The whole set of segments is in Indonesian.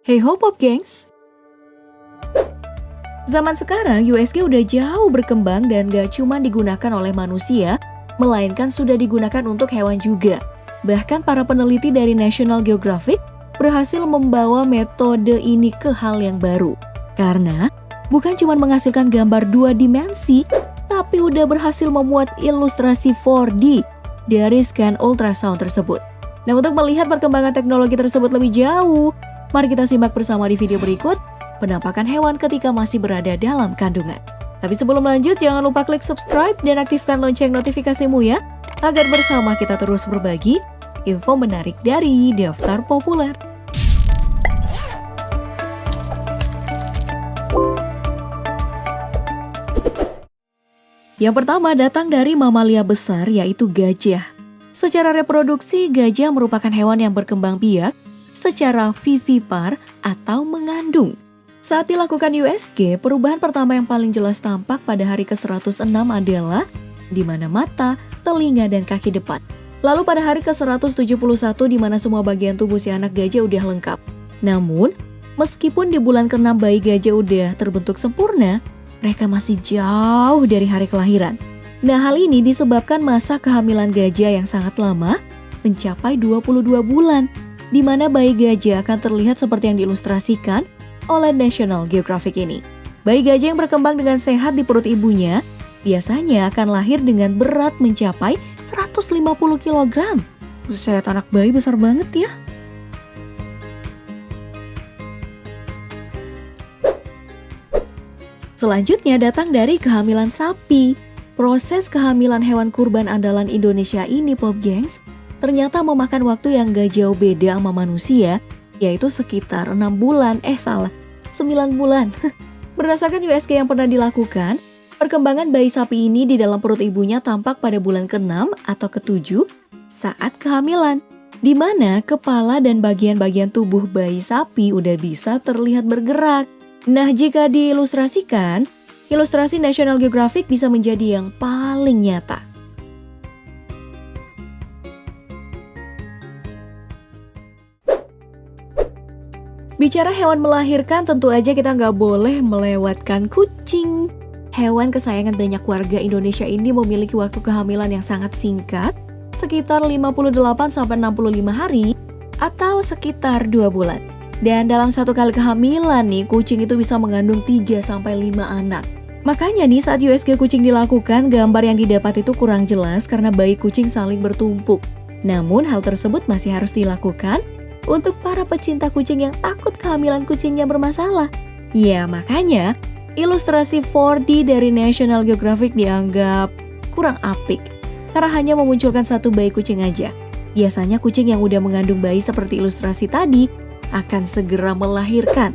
Hey ho Pop Gengs! Zaman sekarang USG udah jauh berkembang dan gak cuma digunakan oleh manusia, melainkan sudah digunakan untuk hewan juga. Bahkan para peneliti dari National Geographic berhasil membawa metode ini ke hal yang baru. Karena bukan cuma menghasilkan gambar 2 dimensi, tapi udah berhasil memuat ilustrasi 4D dari scan ultrasound tersebut. Nah, untuk melihat perkembangan teknologi tersebut lebih jauh, mari kita simak bersama di video berikut penampakan hewan ketika masih berada dalam kandungan. Tapi sebelum lanjut, jangan lupa klik subscribe dan aktifkan lonceng notifikasimu ya, agar bersama kita terus berbagi info menarik dari Daftar Populer. Yang pertama datang dari mamalia besar, yaitu gajah. Secara reproduksi, gajah merupakan hewan yang berkembang biak secara vivipar atau mengandung. Saat dilakukan USG, perubahan pertama yang paling jelas tampak pada hari ke-106 adalah di mana mata, telinga, dan kaki depan. Lalu pada hari ke-171 di mana semua bagian tubuh si anak gajah udah lengkap. Namun, meskipun di bulan ke-6 bayi gajah udah terbentuk sempurna, mereka masih jauh dari hari kelahiran. Nah, hal ini disebabkan masa kehamilan gajah yang sangat lama, mencapai 22 bulan, di mana bayi gajah akan terlihat seperti yang diilustrasikan oleh National Geographic ini. Bayi gajah yang berkembang dengan sehat di perut ibunya, biasanya akan lahir dengan berat mencapai 150 kg. Buset, anak bayi besar banget ya. Selanjutnya datang dari kehamilan sapi. Proses kehamilan hewan kurban andalan Indonesia ini, Pop Gengs, ternyata memakan waktu yang gak jauh beda sama manusia, yaitu sekitar 9 bulan. Berdasarkan USG yang pernah dilakukan, perkembangan bayi sapi ini di dalam perut ibunya tampak pada bulan ke-6 atau ke-7 saat kehamilan, di mana kepala dan bagian-bagian tubuh bayi sapi udah bisa terlihat bergerak. Nah, jika diilustrasikan, ilustrasi National Geographic bisa menjadi yang paling nyata. Bicara hewan melahirkan, tentu aja kita nggak boleh melewatkan kucing. Hewan kesayangan banyak warga Indonesia ini memiliki waktu kehamilan yang sangat singkat, sekitar 58-65 hari atau sekitar 2 bulan. Dan dalam satu kali kehamilan nih, kucing itu bisa mengandung 3-5 anak. Makanya nih saat USG kucing dilakukan, gambar yang didapat itu kurang jelas karena bayi kucing saling bertumpuk. Namun hal tersebut masih harus dilakukan untuk para pecinta kucing yang takut kehamilan kucingnya bermasalah. Ya, makanya ilustrasi 4D dari National Geographic dianggap kurang apik karena hanya memunculkan satu bayi kucing aja. Biasanya kucing yang udah mengandung bayi seperti ilustrasi tadi akan segera melahirkan.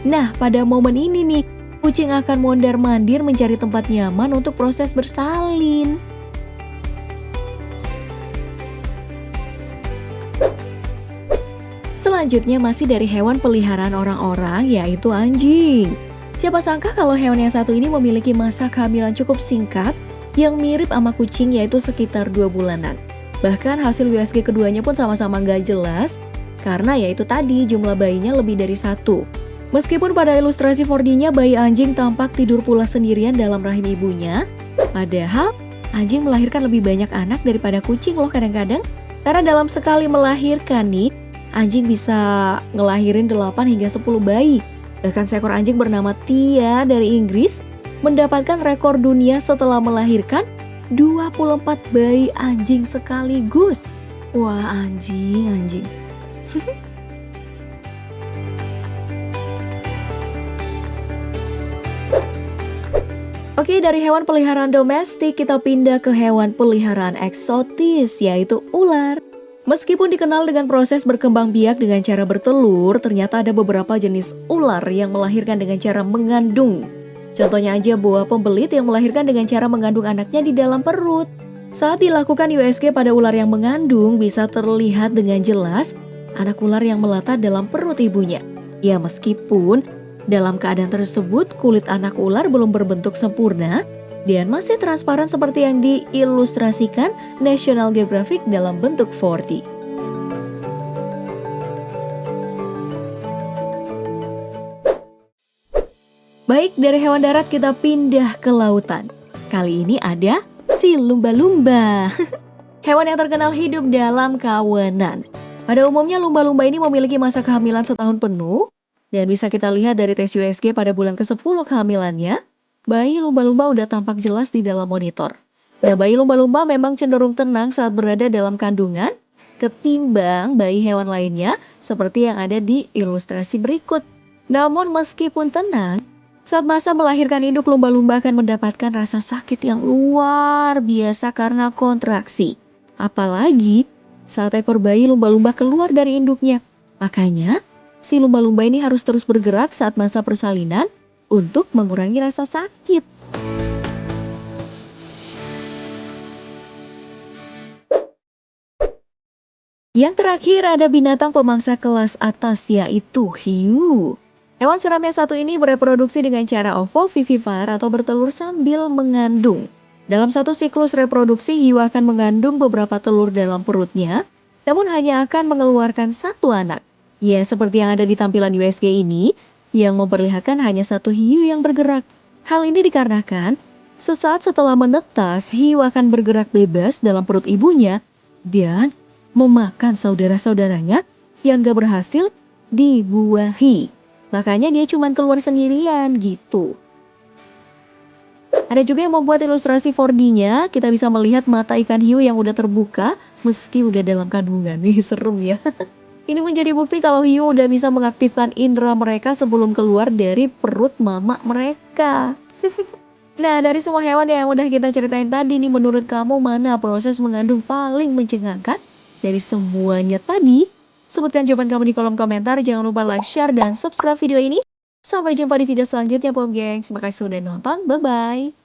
Nah, pada momen ini nih, kucing akan mondar-mandir mencari tempat nyaman untuk proses bersalin. Selanjutnya masih dari hewan peliharaan orang-orang, yaitu anjing. Siapa sangka kalau hewan yang satu ini memiliki masa kehamilan cukup singkat yang mirip sama kucing, yaitu sekitar 2 bulanan. Bahkan hasil USG keduanya pun sama-sama gak jelas karena yaitu tadi jumlah bayinya lebih dari 1. Meskipun pada ilustrasi 4D-nya bayi anjing tampak tidur pula sendirian dalam rahim ibunya, padahal anjing melahirkan lebih banyak anak daripada kucing loh kadang-kadang. Karena dalam sekali melahirkan nih, anjing bisa ngelahirin 8 hingga 10 bayi. Bahkan seekor anjing bernama Tia dari Inggris mendapatkan rekor dunia setelah melahirkan 24 bayi anjing sekaligus. Wah, anjing. Oke, dari hewan peliharaan domestik kita pindah ke hewan peliharaan eksotis, yaitu ular. Meskipun dikenal dengan proses berkembang biak dengan cara bertelur, ternyata ada beberapa jenis ular yang melahirkan dengan cara mengandung. Contohnya aja boa pembelit yang melahirkan dengan cara mengandung anaknya di dalam perut. Saat dilakukan USG pada ular yang mengandung, bisa terlihat dengan jelas anak ular yang melata dalam perut ibunya. Ya, meskipun dalam keadaan tersebut, kulit anak ular belum berbentuk sempurna dan masih transparan seperti yang diilustrasikan National Geographic dalam bentuk 4D. Baik, dari hewan darat kita pindah ke lautan. Kali ini ada si lumba-lumba. Hewan yang terkenal hidup dalam kawanan. Pada umumnya lumba-lumba ini memiliki masa kehamilan setahun penuh. Dan bisa kita lihat dari tes USG pada bulan ke-10 kehamilannya, bayi lumba-lumba udah tampak jelas di dalam monitor. Nah, bayi lumba-lumba memang cenderung tenang saat berada dalam kandungan ketimbang bayi hewan lainnya seperti yang ada di ilustrasi berikut. Namun meskipun tenang, saat masa melahirkan induk, lumba-lumba akan mendapatkan rasa sakit yang luar biasa karena kontraksi. Apalagi saat ekor bayi lumba-lumba keluar dari induknya. Makanya, si lumba-lumba ini harus terus bergerak saat masa persalinan untuk mengurangi rasa sakit. Yang terakhir ada binatang pemangsa kelas atas, yaitu hiu. Hewan seram yang satu ini bereproduksi dengan cara ovovivipar atau bertelur sambil mengandung. Dalam satu siklus reproduksi, hiu akan mengandung beberapa telur dalam perutnya, namun hanya akan mengeluarkan satu anak. Ya, seperti yang ada di tampilan USG ini, yang memperlihatkan hanya satu hiu yang bergerak. Hal ini dikarenakan, sesaat setelah menetas, hiu akan bergerak bebas dalam perut ibunya, dan memakan saudara-saudaranya yang gak berhasil dibuahi. Makanya dia cuma keluar sendirian gitu. Ada juga yang membuat ilustrasi 4D-nya, kita bisa melihat mata ikan hiu yang udah terbuka meski udah dalam kandungan. Nih serem ya. Ini menjadi bukti kalau hiu udah bisa mengaktifkan indera mereka sebelum keluar dari perut mama mereka. Nah, dari semua hewan yang udah kita ceritain tadi nih, menurut kamu mana proses mengandung paling mencengangkan? Dari semuanya tadi, sebutkan jawaban kamu di kolom komentar. Jangan lupa like, share, dan subscribe video ini. Sampai jumpa di video selanjutnya, Pom Gengs. Terima kasih sudah nonton. Bye-bye.